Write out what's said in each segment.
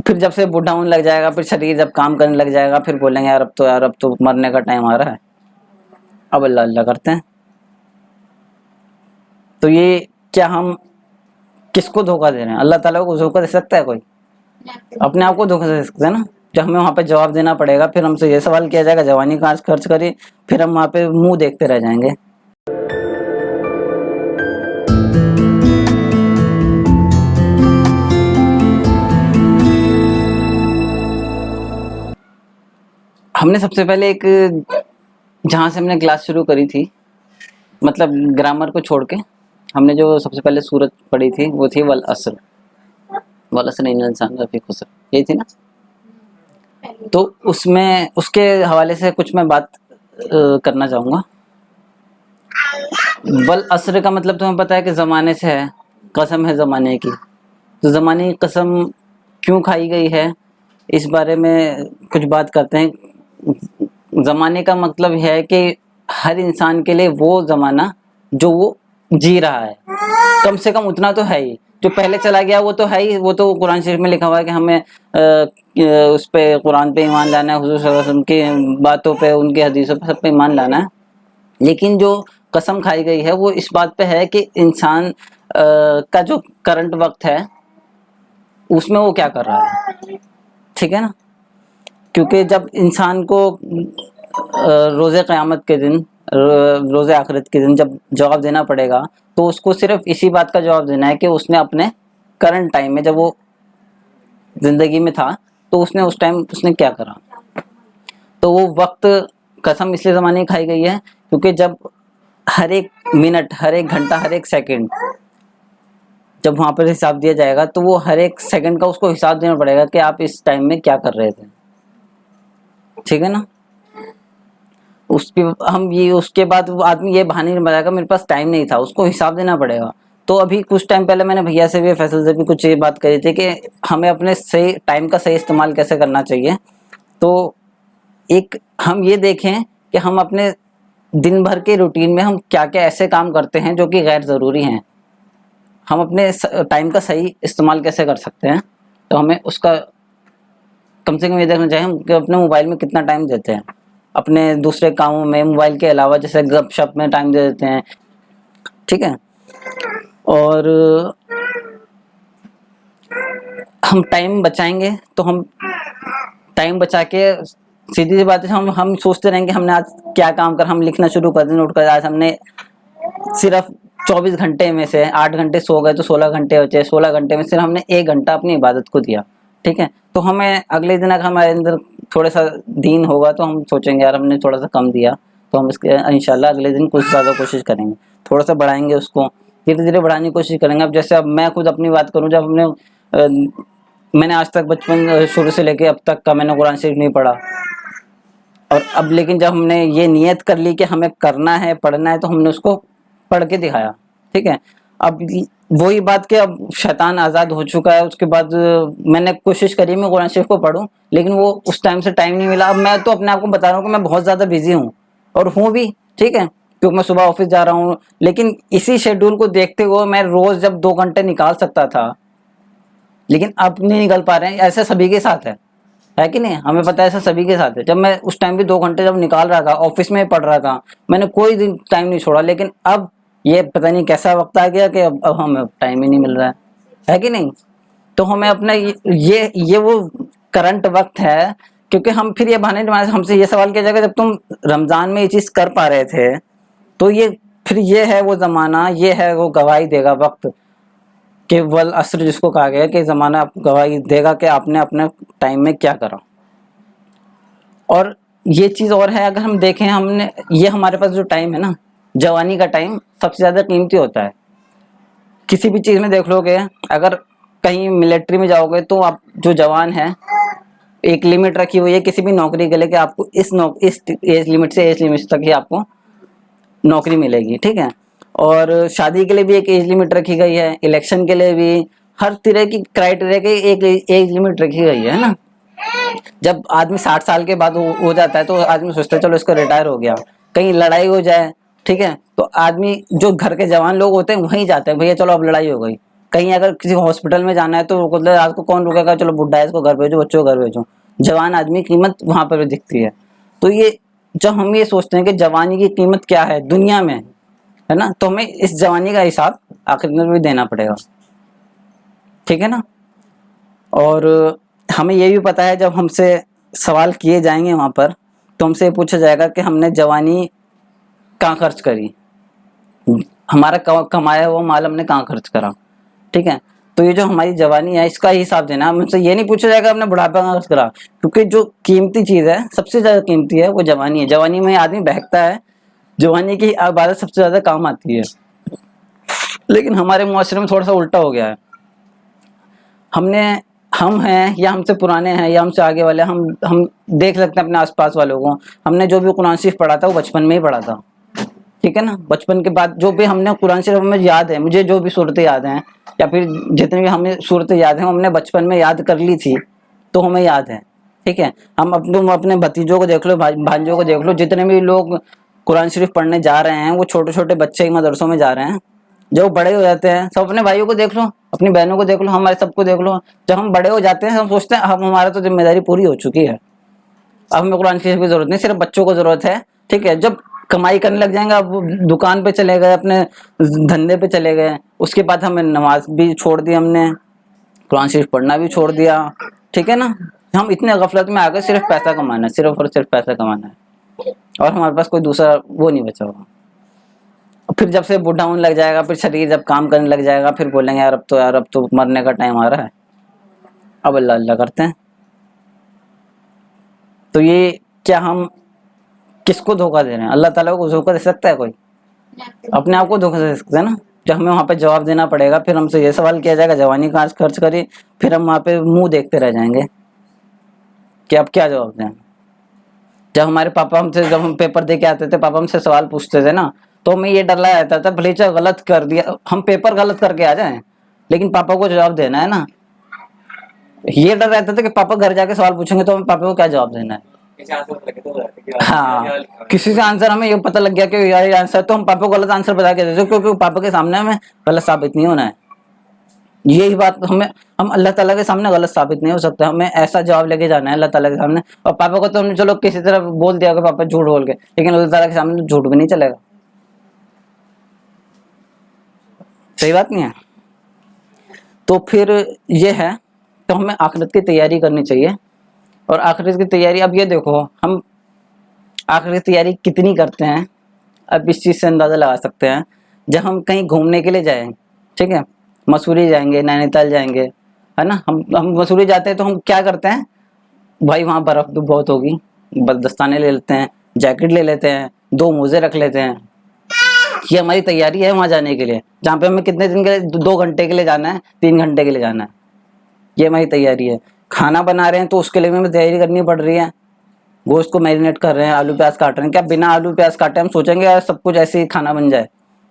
फिर जब से बूढ़ा होने लग जाएगा, फिर शरीर जब काम करने लग जाएगा, फिर बोलेंगे यार अब तो मरने का टाइम आ रहा है, अब अल्लाह अल्लाह करते हैं। तो ये क्या हम किसको धोखा दे रहे हैं? अल्लाह ताला को धोखा दे सकता है कोई? अपने आप को धोखा दे सकते हैं ना। जब हमें वहाँ पे जवाब देना पड़ेगा, फिर हमसे ये सवाल किया जाएगा जवानी कहाँ खर्च करी, फिर हम वहाँ पे मुंह देखते रह जाएंगे। हमने सबसे पहले एक, जहाँ से हमने क्लास शुरू करी थी, मतलब ग्रामर को छोड़ के हमने जो सबसे पहले सूरत पढ़ी थी वो थी वल असर, वल असर इन्नल इंसान लफी खुसर, यही थी ना। तो उसमें उसके हवाले से कुछ मैं बात करना चाहूँगा। वल असर का मतलब तुम्हें पता है कि ज़माने से है, कसम है ज़माने की। तो ज़माने की कसम क्यों खाई गई है, इस बारे में कुछ बात करते हैं। ज़माने का मतलब है कि हर इंसान के लिए वो ज़माना जो वो जी रहा है, कम से कम उतना तो है ही। जो पहले चला गया वो तो है ही, वो तो कुरान शरीफ में लिखा हुआ है कि हमें उस पे, कुरान पे ईमान लाना है, हुजूर सल्लल्लाहु अलैहि वसल्लम की बातों पे, उनकी हदीसों पे, सब पे ईमान लाना है। लेकिन जो कसम खाई गई है वो इस बात पे है कि इंसान का जो करंट वक्त है उसमें वो क्या कर रहा है, ठीक है ना। क्योंकि जब इंसान को रोज़े क़यामत के दिन, रोज़े आखिरत के दिन जब जवाब देना पड़ेगा, तो उसको सिर्फ इसी बात का जवाब देना है कि उसने अपने करंट टाइम में, जब वो ज़िंदगी में था, तो उसने उस टाइम उसने क्या करा। तो वो वक्त कसम इसलिए ज़माने की खाई गई है क्योंकि जब हर एक मिनट, हर एक घंटा, हर एक सेकंड जब वहाँ पर हिसाब दिया जाएगा, तो वो हर एक सेकंड का उसको हिसाब देना पड़ेगा कि आप इस टाइम में क्या कर रहे थे, ठीक है ना। उसके उसके बाद वो आदमी ये बहाने नहीं बनाएगा मेरे पास टाइम नहीं था, उसको हिसाब देना पड़ेगा। तो अभी कुछ टाइम पहले मैंने भैया से भी, फैसल से भी कुछ ये बात करी थी कि हमें अपने सही टाइम का सही इस्तेमाल कैसे करना चाहिए। तो एक हम ये देखें कि हम अपने दिन भर के रूटीन में हम क्या क्या ऐसे काम करते हैं जो कि गैर ज़रूरी हैं, हम अपने टाइम का सही इस्तेमाल कैसे कर सकते हैं। तो हमें उसका कम से कम ये देखना चाहिए हम कि अपने मोबाइल में कितना टाइम देते हैं, अपने दूसरे कामों में मोबाइल के अलावा, जैसे गपशप में टाइम दे देते हैं, ठीक है। और हम टाइम बचाएंगे तो हम टाइम बचा के, सीधी सी बात है, हम सोचते रहेंगे हमने आज क्या काम कर, हम लिखना शुरू कर दें नोट कर, आज हमने सिर्फ 24 घंटे में से 8 घंटे सो गए तो 16 घंटे बचे, 16 घंटे में सिर्फ हमने 1 घंटा अपनी इबादत को दिया, ठीक है। तो हमें अगले दिन अगर हमारे अंदर थोड़ा सा दीन होगा तो हम सोचेंगे यार हमने थोड़ा सा कम दिया, तो हम इसके इंशाल्लाह अगले दिन कुछ ज़्यादा कोशिश करेंगे, थोड़ा सा बढ़ाएंगे, उसको धीरे धीरे बढ़ाने की कोशिश करेंगे। अब जैसे अब मैं खुद अपनी बात करूँ, जब मैंने आज तक बचपन शुरू से लेके अब तक का मैंने कुरान शरीफ नहीं पढ़ा, और अब लेकिन जब हमने ये नियत कर ली कि हमें करना है, पढ़ना है, तो हमने उसको पढ़ के दिखाया, ठीक है। अब वही बात कि अब शैतान आज़ाद हो चुका है, उसके बाद मैंने कोशिश करी मैं कुरान शरीफ को पढूं, लेकिन वो उस टाइम से टाइम नहीं मिला। अब मैं तो अपने आप को बता रहा हूँ कि मैं बहुत ज़्यादा बिजी हूँ, और हूँ भी, ठीक है, क्योंकि मैं सुबह ऑफिस जा रहा हूँ। लेकिन इसी शेड्यूल को देखते हुए मैं रोज़ जब 2 घंटे निकाल सकता था, लेकिन अब नहीं निकल पा रहे हैं। ऐसा सभी के साथ है कि नहीं, हमें पता है ऐसा सभी के साथ है। जब मैं उस टाइम भी 2 घंटे जब निकाल रहा था, ऑफिस में पढ़ रहा था, मैंने कोई दिन टाइम नहीं छोड़ा, लेकिन अब ये पता नहीं कैसा वक्त आ गया कि अब हमें टाइम ही नहीं मिल रहा है कि नहीं। तो हमें अपना ये वो करंट वक्त है, क्योंकि हम फिर ये बहाने हमसे ये सवाल किया जाएगा जब तुम रमजान में ये चीज़ कर पा रहे थे, तो ये फिर ये है वो ज़माना, ये है वो गवाही देगा वक्त कि वल असर जिसको कहा गया कि ज़माना गवाही देगा कि आपने अपने टाइम में क्या करा। और ये चीज़ और है, अगर हम देखें, हमने ये हमारे पास जो टाइम है ना, जवानी का टाइम सबसे ज़्यादा कीमती होता है। किसी भी चीज़ में देख लोगे, अगर कहीं मिलिट्री में जाओगे तो आप जो जवान है, एक लिमिट रखी हुई है किसी भी नौकरी के लिए कि आपको इस एज लिमिट से एज लिमिट तक ही आपको नौकरी मिलेगी, ठीक है। और शादी के लिए भी एक एज लिमिट रखी गई है, इलेक्शन के लिए भी, हर तरह की क्राइटेरिया की एक एज लिमिट रखी गई है ना। जब आदमी 60 साल के बाद हो जाता है तो आदमी सोचता है चलो इसका रिटायर हो गया, कहीं लड़ाई हो जाए, ठीक है, तो आदमी जो घर के जवान लोग होते हैं वहीं जाते हैं, भैया चलो अब लड़ाई हो गई, कहीं अगर किसी हॉस्पिटल में जाना है तो आज को कौन रुकेगा, चलो बुढ़ा है इसको घर भेजो, बच्चों को घर भेजो। जवान आदमी की कीमत वहां पर भी दिखती है। तो ये जब हम ये सोचते हैं कि जवानी की कीमत क्या है दुनिया में, है ना, तो हमें इस जवानी का हिसाब आखिर में भी देना पड़ेगा, ठीक है ना। और हमें ये भी पता है जब हमसे सवाल किए जाएंगे वहां पर, तो हमसे ये पूछा जाएगा कि हमने जवानी कहाँ खर्च करी, हमारा कमाया हुआ माल हमने कहाँ खर्च करा, ठीक है। तो ये जो हमारी जवानी है इसका ही हिसाब देना, हमसे ये नहीं पूछा जाएगा हमने बुढ़ापा कहाँ खर्च करा, क्योंकि जो कीमती चीज है सबसे ज्यादा कीमती है वो जवानी है। जवानी में आदमी बहकता है, जवानी की इबादत सबसे ज्यादा काम आती है। लेकिन हमारे मुआशरे में थोड़ा सा उल्टा हो गया है। हमने हम हैं या हमसे पुराने हैं या हमसे आगे वाले, हम देख सकते हैं अपने आसपास वालों को, हमने जो भी कुरान शरीफ पढ़ा था वो बचपन में ही पढ़ा था, ठीक है ना। बचपन के बाद जो भी हमने कुरान शरीफ में याद है, मुझे जो भी सूरतें याद हैं या फिर जितनी भी हमें सूरतें याद हैं हमने बचपन में याद कर ली थी, तो हमें याद है, ठीक है। हम अपने भतीजों को देख लो, भांजों को देख लो, जितने भी लोग कुरान शरीफ पढ़ने जा रहे हैं वो छोटे छोटे बच्चे ही मदरसों में जा रहे हैं। जब बड़े हो जाते हैं, सब अपने भाइयों को देख लो, अपनी बहनों को देख लो, हमारे सबको देख लो, जब हम बड़े हो जाते हैं हम सोचते हैं अब हमारा तो जिम्मेदारी पूरी हो चुकी है, अब हमें कुरान शरीफ की जरूरत नहीं, सिर्फ बच्चों को जरूरत है, ठीक है। जब कमाई करने लग जाएंगे, अब दुकान पे चले गए, अपने धंधे पे चले गए, उसके बाद हमें नमाज भी छोड़ दी, हमने कुरान शरीफ पढ़ना भी छोड़ दिया, ठीक है ना। हम इतने गफलत में आ गए, सिर्फ पैसा कमाना है, सिर्फ और सिर्फ पैसा कमाना है, और हमारे पास कोई दूसरा वो नहीं बचा हुआ। फिर जब से बूढ़ा होने लग जाएगा, फिर शरीर जब काम करने लग जाएगा, फिर बोलेंगे यार अब तो मरने का टाइम आ रहा है, अब अल्लाह अल्लाह करते हैं। तो ये क्या हम किसको धोखा दे रहे हैं? अल्लाह ताला को धोखा दे सकता है कोई? अपने आप को धोखा दे सकते हैं ना। जब हमें वहाँ पे जवाब देना पड़ेगा, फिर हमसे ये सवाल किया जाएगा जवानी कहाँ खर्च करी, फिर हम वहाँ पे मुंह देखते रह जाएंगे कि अब क्या जवाब दें। जब हमारे पापा हमसे, जब हम पेपर दे के आते थे, पापा हमसे सवाल पूछते थे ना, तो हमें ये डर लगा रहता था भले चाहे गलत कर दिया, हम पेपर गलत करके आ जाएं, लेकिन पापा को जवाब देना है ना। ये डर रहता था कि पापा घर जाके सवाल पूछेंगे तो हमें पापा को क्या जवाब देना है। हाँ, किसी से आंसर हमें ये पता लग गया कि यार ये आंसर, तो हम पापा को गलत आंसर बता के देते, क्योंकि पापा के सामने हमें गलत साबित नहीं होना है। यही बात हम अल्लाह ताला के सामने गलत साबित नहीं हो सकते, हमें ऐसा जवाब लेके जाना है अल्लाह ताला के सामने। और पापा को तो हमने चलो किसी तरह बोल दिया कि पापा झूठ बोल के, लेकिन अल्लाह ताला के सामने झूठ भी नहीं चलेगा। सही बात नहीं है? तो फिर ये है, तो हमें आखिरत की तैयारी करनी चाहिए। और आखिरत की तैयारी, अब ये देखो हम आखिरत की तैयारी कितनी करते हैं, अब इस चीज़ से अंदाज़ा लगा सकते हैं। जब हम कहीं घूमने के लिए जाएं, ठीक है, मसूरी जाएंगे, नैनीताल जाएंगे, है ना, हम मसूरी जाते हैं तो हम क्या करते हैं, भाई वहाँ बर्फ़ भी बहुत होगी, बस दस्ताने ले लेते हैं, जैकेट ले लेते हैं, 2 मोजे रख लेते हैं। ये हमारी तैयारी है वहाँ जाने के लिए, जहाँ पे हमें कितने दिन के लिए, 2 घंटे के लिए जाना है, 3 घंटे के लिए जाना है, ये हमारी तैयारी है। खाना बना रहे हैं तो उसके लिए भी हमें तैयारी करनी पड़ रही है। गोश्त को मैरिनेट कर रहे हैं, आलू प्याज काट रहे हैं, क्या बिना आलू प्याज काटे हम सोचेंगे यार सब कुछ ऐसे ही खाना बन जाए?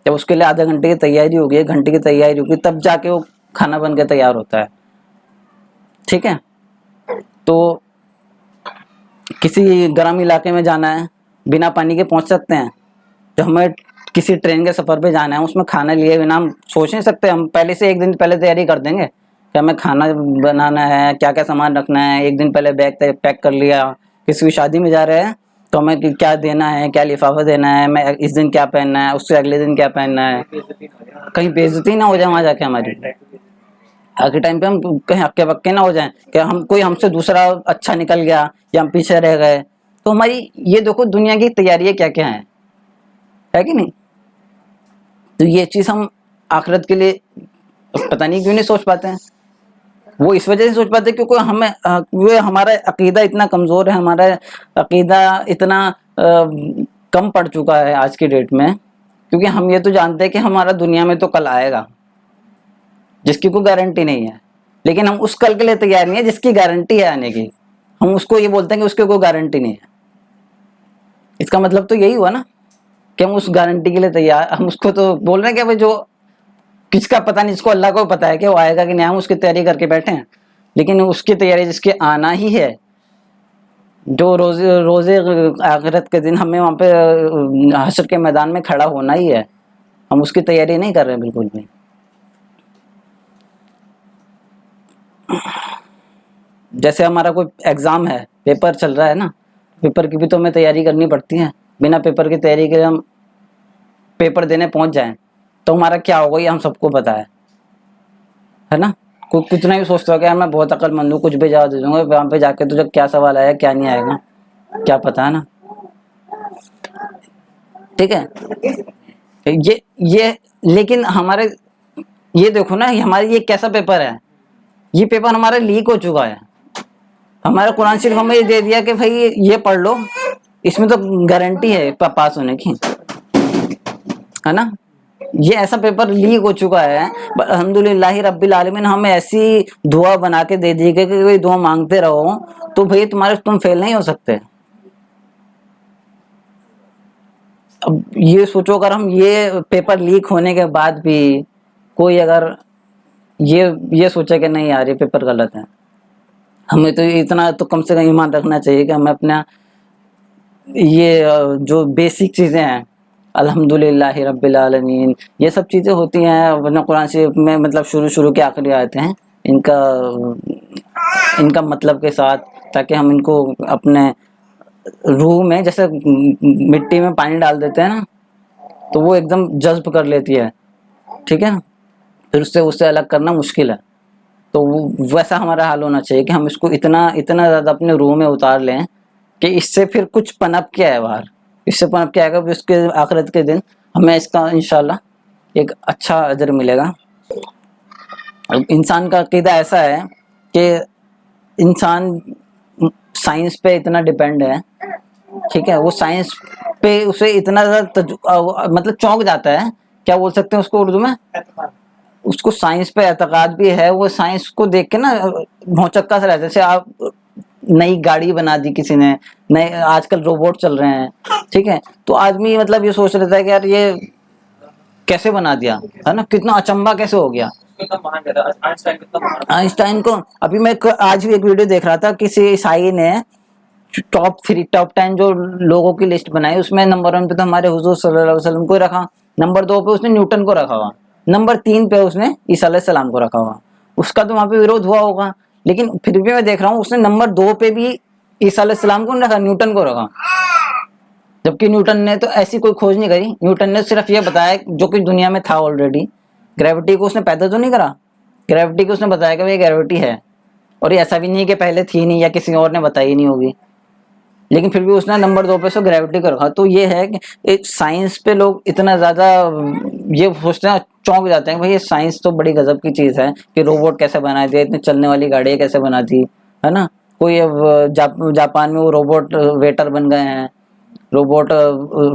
जब उसके लिए आधे घंटे की तैयारी होगी, 1 घंटे की तैयारी होगी, तब जाके वो खाना बन के तैयार होता है, ठीक है। तो किसी गर्म इलाके में जाना है, बिना पानी के पहुंच सकते हैं? जब हमें किसी ट्रेन के सफर पे जाना है, उसमें खाना लिए बिना हम सोच नहीं सकते, हम पहले से 1 दिन पहले तैयारी कर देंगे कि हमें खाना बनाना है, क्या क्या सामान रखना है, 1 दिन पहले बैग पैक कर लिया। किसी की शादी में जा रहे हैं तो हमें क्या देना है, क्या लिफाफा देना है, मैं इस दिन क्या पहनना है, उससे अगले दिन क्या पहनना है, कहीं बेइज्जती ना हो जाए वहाँ जाके हमारी, आगे टाइम पे हम कहीं हक्के बक्के ना हो जाएं कि हम कोई हमसे दूसरा अच्छा निकल गया या हम पीछे रह गए। तो हमारी ये देखो दुनिया की तैयारियां क्या क्या है कि नहीं। तो ये चीज़ हम आखिरत के लिए पता नहीं क्यों नहीं सोच पाते हैं। वो इस वजह से सोच पाते हैं क्योंकि हमें वो हमारा अकीदा इतना कमज़ोर है, हमारा अकीदा इतना कम पड़ चुका है आज की डेट में, क्योंकि हम ये तो जानते हैं कि हमारा दुनिया में तो कल आएगा जिसकी कोई गारंटी नहीं है, लेकिन हम उस कल के लिए तैयार नहीं है जिसकी गारंटी है आने की। हम उसको ये बोलते हैं कि उसकी कोई गारंटी नहीं है। इसका मतलब तो यही हुआ ना कि हम उस गारंटी के लिए तैयार, हम उसको तो बोल रहे हैं कि भाई जो किसका पता नहीं, जिसको अल्लाह को पता है कि वो आएगा कि नहीं, हम उसकी तैयारी करके बैठे हैं। लेकिन उसकी तैयारी जिसके आना ही है, जो रोजे रोजे आखिरत के दिन हमें वहाँ पे हश्र के मैदान में खड़ा होना ही है, हम उसकी तैयारी नहीं कर रहे हैं बिल्कुल भी। जैसे हमारा कोई एग्ज़ाम है, पेपर चल रहा है ना, पेपर की भी तो हमें तैयारी करनी पड़ती है। बिना पेपर की तैयारी के हम पेपर देने पहुंच जाएं तो हमारा क्या होगा ये हम सबको पता है ना। कोई कितना भी सोचता है कि यार मैं बहुत अक्लमंद हूँ, कुछ भी जवाब दे दूंगा, वहाँ पे जाके तुझे क्या सवाल आया क्या नहीं आएगा क्या पता है ना। ठीक है, ये लेकिन हमारे ये देखो ना, हमारे ये कैसा पेपर है, ये पेपर हमारा लीक हो चुका है। हमारा कुरान शरीफ हमें ये दे दिया कि भाई ये पढ़ लो, इसमें तो गारंटी है पास होने की, है ना। ये ऐसा पेपर लीक हो चुका है, अल्हम्दुलिल्लाह रब्बिल आलमीन हमें ऐसी दुआ बना के दे दी कि कोई दुआ मांगते रहो तो भाई तुम फेल नहीं हो सकते। अब ये सोचो, अगर हम ये पेपर लीक होने के बाद भी कोई अगर ये सोचे कि नहीं यार ये पेपर गलत है, हमें तो इतना तो कम से कम ईमान रखना चाहिए कि हमें अपना ये जो बेसिक चीज़ें हैं, अल्हम्दुलिल्लाह रब्बिल आलमीन, ये सब चीज़ें होती हैं वरना कुरान शरीफ में, मतलब शुरू के आखिरी आयतें हैं इनका इनका मतलब के साथ, ताकि हम इनको अपने रूह में, जैसे मिट्टी में पानी डाल देते हैं ना तो वो एकदम जज्ब कर लेती है, ठीक है ना, फिर उससे उससे अलग करना मुश्किल है। तो वैसा हमारा हाल होना चाहिए कि हम इसको इतना इतना ज़्यादा अपने रूह में उतार लें कि इससे फिर कुछ पनप के आए बाहर, इससे पनप के आएगा, उसके आखिरत के दिन हमें इसका इंशाल्लाह एक अच्छा अजर मिलेगा। अब इंसान का अकीदा ऐसा है कि इंसान साइंस पे इतना डिपेंड है, ठीक है, वो साइंस पे उसे इतना ज़्यादा मतलब चौंक जाता है, क्या बोल सकते हैं उसको उर्दू में, उसको साइंस पे एतकाद भी है, वो साइंस को देख के ना भौचक्का सा रहता है। जैसे आप नई गाड़ी बना दी किसी ने, नए आजकल रोबोट चल रहे हैं, ठीक है, तो आदमी मतलब ये सोच लेता है कि यार ये कैसे बना दिया, है ना, कितना अचंभा कैसे हो गया। आइंस्टाइन को अभी मैं आज भी एक वीडियो देख रहा था, किसी ईसाई ने टॉप 10 जो लोगों की लिस्ट बनाई, उसमें नंबर 1 पे तो हमारे हुजूर सल्लल्लाहु अलैहि वसल्लम को रखा, नंबर 2 पे उसने न्यूटन को रखा हुआ, नंबर 3 पे उसने ईसा अलैहि सलाम को रखा हुआ। उसका तो वहां पे विरोध हुआ होगा, लेकिन फिर भी मैं देख रहा हूँ उसने नंबर 2 पे भी ईसा अलैहि सलाम को रखा, न्यूटन को रखा, जबकि न्यूटन ने तो ऐसी कोई खोज नहीं करी। न्यूटन ने सिर्फ ये बताया जो कि दुनिया में था ऑलरेडी, ग्रेविटी को उसने पैदा तो नहीं करा, ग्रेविटी को उसने बताया कि भाई ग्रेविटी है, और ये ऐसा भी नहीं है कि पहले थी नहीं या किसी और ने बताई नहीं होगी, लेकिन फिर भी उसने नंबर 2 पे से ग्रेविटी को रखा। तो ये है कि साइंस पे लोग इतना ज़्यादा ये सोचते हैं, चौंक जाते हैं भाई ये साइंस तो बड़ी गजब की चीज़ है कि रोबोट कैसे बना दिया, इतनी चलने वाली गाड़ियाँ कैसे बना दी, है ना। कोई अब जापान में वो रोबोट वेटर बन गए हैं, रोबोट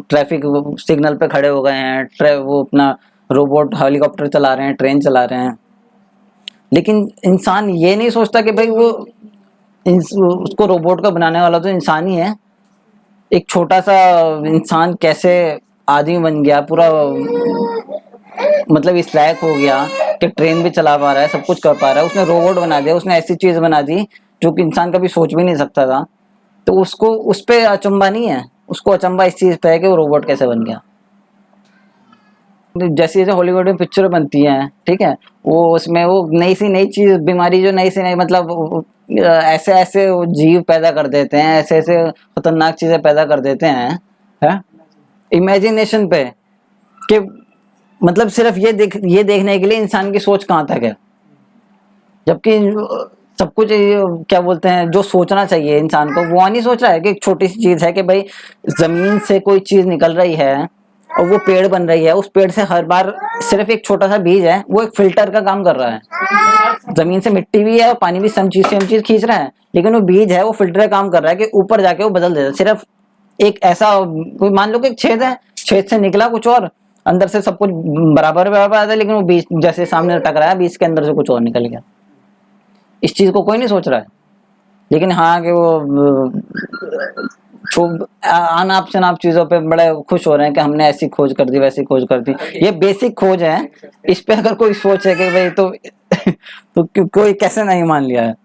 ट्रैफिक सिग्नल पे खड़े हो गए हैं, वो अपना रोबोट हेलीकॉप्टर चला रहे हैं, ट्रेन चला रहे हैं। लेकिन इंसान ये नहीं सोचता कि भाई वो उसको रोबोट का बनाने वाला तो इंसान ही है। एक छोटा सा इंसान कैसे आदमी बन गया, पूरा मतलब इस लायक हो गया कि ट्रेन भी चला पा रहा है, सब कुछ कर पा रहा है, उसने रोबोट बना दिया, उसने ऐसी चीज बना दी जो कि इंसान कभी सोच भी नहीं सकता था। तो उसको उस पे अचंभा नहीं है, उसको अचंभा इस चीज पे है कि वो रोबोट कैसे बन गया। जैसे जैसे हॉलीवुड में पिक्चर बनती हैं, ठीक है, वो उसमें वो नई सी नई चीज, बीमारी जो नई सी नई, मतलब ऐसे ऐसे जीव पैदा कर देते हैं, ऐसे ऐसे खतरनाक चीजें पैदा कर देते हैं इमेजिनेशन पे, कि मतलब सिर्फ ये देखने के लिए इंसान की सोच कहाँ तक है, जबकि सब कुछ क्या बोलते हैं जो सोचना चाहिए इंसान को वो नहीं सोच रहा है कि एक छोटी सी चीज है कि भाई जमीन से कोई चीज निकल रही है और वो पेड़ बन रही है, उस पेड़ से हर बार सिर्फ एक छोटा सा बीज है, वो एक फिल्टर का काम कर रहा है। जमीन से मिट्टी भी है और पानी भी सेम चीज खींच रहा है, लेकिन वो बीज है वो फिल्टर का काम कर रहा है कि ऊपर जाके वो बदल देता है। सिर्फ एक ऐसा, कोई मान लो कि एक छेद है, छेद से निकला कुछ और, अंदर से सब कुछ बराबर बराबर आता है, लेकिन वो बीज जैसे सामने टकराया, बीज के अंदर से कुछ और निकल गया। इस चीज को कोई नहीं सोच रहा है, लेकिन हाँ कि वो अनाप शनाप चीजों पे बड़े खुश हो रहे हैं कि हमने ऐसी खोज कर दी वैसी खोज कर दी। ये बेसिक खोज है, इस पे अगर कोई सोच है कि भाई तो कोई कैसे नहीं मान लिया है।